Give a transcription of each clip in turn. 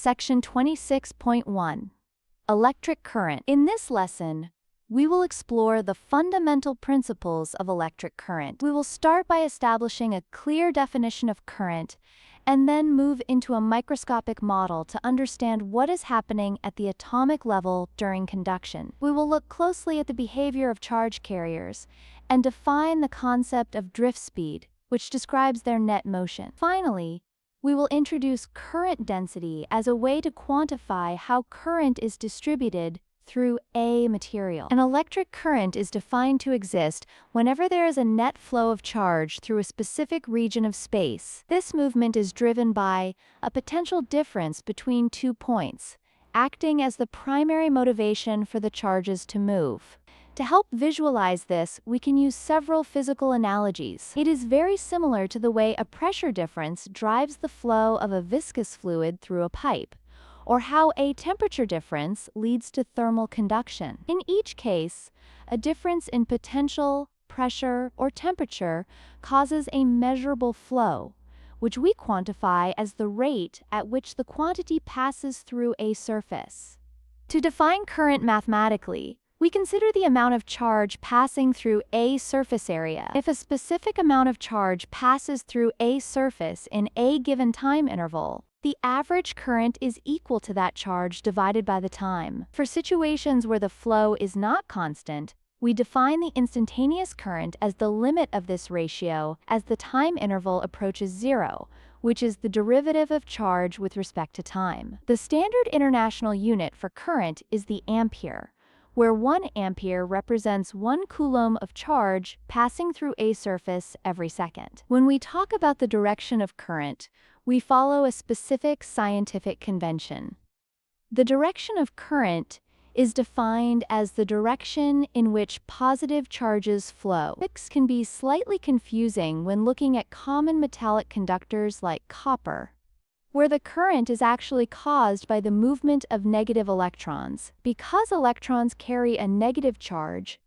Section 26.1. Electric current. In this lesson, we will explore the fundamental principles of electric current. We will start by establishing a clear definition of current and then move into a microscopic model to understand what is happening at the atomic level during conduction. We will look closely at the behavior of charge carriers and define the concept of drift speed, which describes their net motion. Finally, we will introduce current density as a way to quantify how current is distributed through a material. An electric current is defined to exist whenever there is a net flow of charge through a specific region of space. This movement is driven by a potential difference between 2 points, acting as the primary motivation for the charges to move. To help visualize this, we can use several physical analogies. It is very similar to the way a pressure difference drives the flow of a viscous fluid through a pipe, or how a temperature difference leads to thermal conduction. In each case, a difference in potential, pressure, or temperature causes a measurable flow, which we quantify as the rate at which the quantity passes through a surface. To define current mathematically, we consider the amount of charge passing through a surface area. If a specific amount of charge passes through a surface in a given time interval, the average current is equal to that charge divided by the time. For situations where the flow is not constant, we define the instantaneous current as the limit of this ratio as the time interval approaches zero, which is the derivative of charge with respect to time. The standard international unit for current is the ampere, where 1 ampere represents 1 coulomb of charge passing through a surface every second. When we talk about the direction of current, we follow a specific scientific convention. The direction of current is defined as the direction in which positive charges flow. This can be slightly confusing when looking at common metallic conductors like copper, where the current is actually caused by the movement of negative electrons. Because electrons carry a negative charge,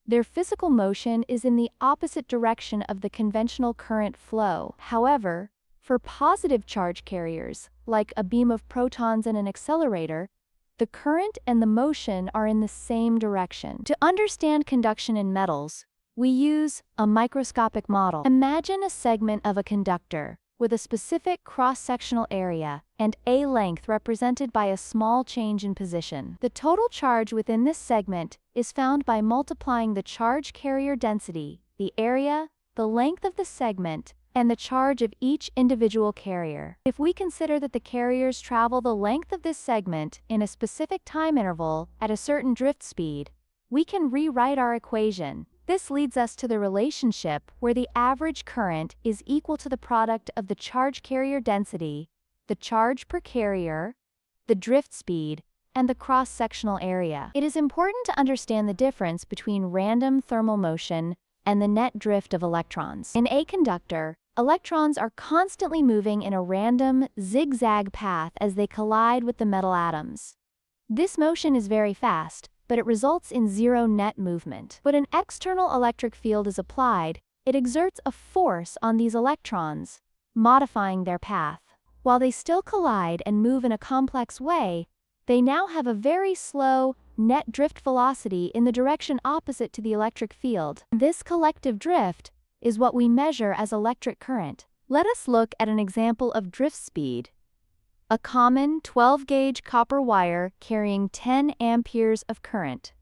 their physical motion is in the opposite direction of the conventional current flow. However, for positive charge carriers, like a beam of protons and an accelerator, the current and the motion are in the same direction. To understand conduction in metals, we use a microscopic model. Imagine a segment of a conductor with a specific cross-sectional area and a length represented by a small change in position. The total charge within this segment is found by multiplying the charge carrier density, the area, the length of the segment, and the charge of each individual carrier. If we consider that the carriers travel the length of this segment in a specific time interval at a certain drift speed, we can rewrite our equation. This leads us to the relationship where the average current is equal to the product of the charge carrier density, the charge per carrier, the drift speed, and the cross-sectional area. It is important to understand the difference between random thermal motion and the net drift of electrons. In a conductor, electrons are constantly moving in a random, zigzag path as they collide with the metal atoms. This motion is very fast, but it results in zero net movement. When an external electric field is applied, it exerts a force on these electrons, modifying their path. While they still collide and move in a complex way, they now have a very slow, net drift velocity in the direction opposite to the electric field. This collective drift is what we measure as electric current. Let us look at an example of drift speed. A common 12-gauge copper wire carrying 10 amperes of current.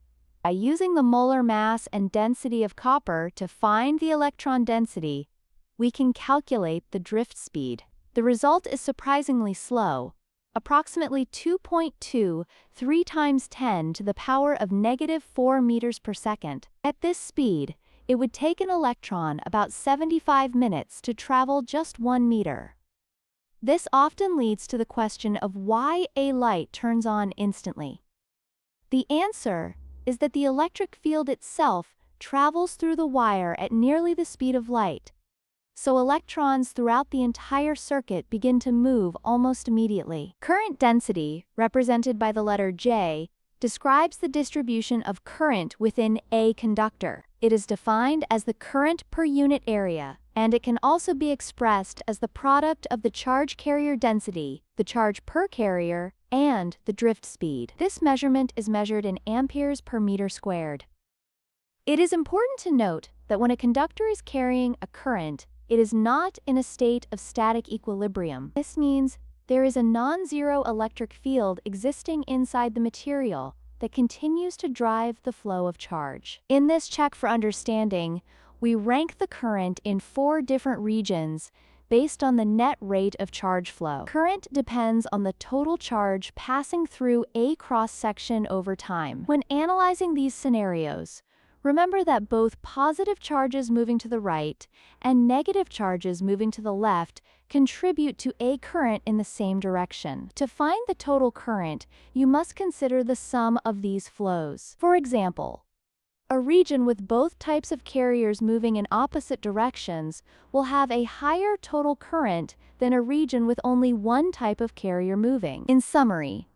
By using the molar mass and density of copper to find the electron density, we can calculate the drift speed. The result is surprisingly slow, approximately 2.23 times 10 to the power of -4 meters per second. At this speed, it would take an electron about 75 minutes to travel just 1 meter. This often leads to the question of why a light turns on instantly. The answer is that the electric field itself travels through the wire at nearly the speed of light, so electrons throughout the entire circuit begin to move almost immediately. Current density, represented by the letter J, describes the distribution of current within a conductor. It is defined as the current per unit area, and it can also be expressed as the product of the charge carrier density, the charge per carrier, and the drift speed. This measurement is measured in amperes per meter squared. It is important to note that when a conductor is carrying a current, it is not in a state of static equilibrium. This means there is a non-zero electric field existing inside the material that continues to drive the flow of charge. In this check for understanding, we rank the current in 4 different regions based on the net rate of charge flow. Current depends on the total charge passing through a cross-section over time. When analyzing these scenarios, remember that both positive charges moving to the right and negative charges moving to the left contribute to a current in the same direction. To find the total current, you must consider the sum of these flows. For example, a region with both types of carriers moving in opposite directions will have a higher total current than a region with only one type of carrier moving. In summary,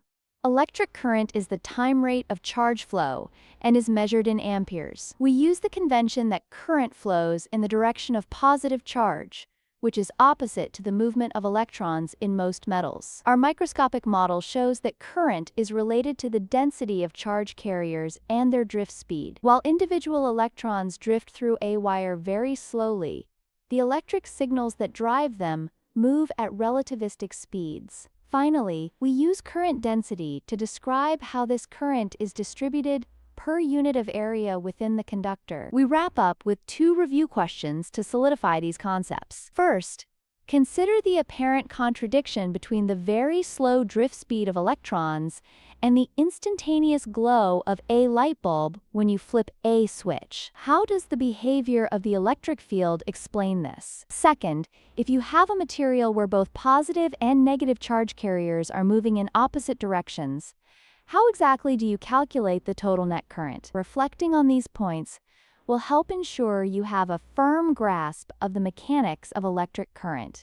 electric current is the time rate of charge flow and is measured in amperes. We use the convention that current flows in the direction of positive charge, which is opposite to the movement of electrons in most metals. Our microscopic model shows that current is related to the density of charge carriers and their drift speed. While individual electrons drift through a wire very slowly, the electric signals that drive them move at relativistic speeds. Finally, we use current density to describe how this current is distributed per unit of area within the conductor. We wrap up with 2 review questions to solidify these concepts. First, consider the apparent contradiction between the very slow drift speed of electrons and the instantaneous glow of a light bulb when you flip a switch. How does the behavior of the electric field explain this? Second, if you have a material where both positive and negative charge carriers are moving in opposite directions, how exactly do you calculate the total net current? Reflecting on these points will help ensure you have a firm grasp of the mechanics of electric current.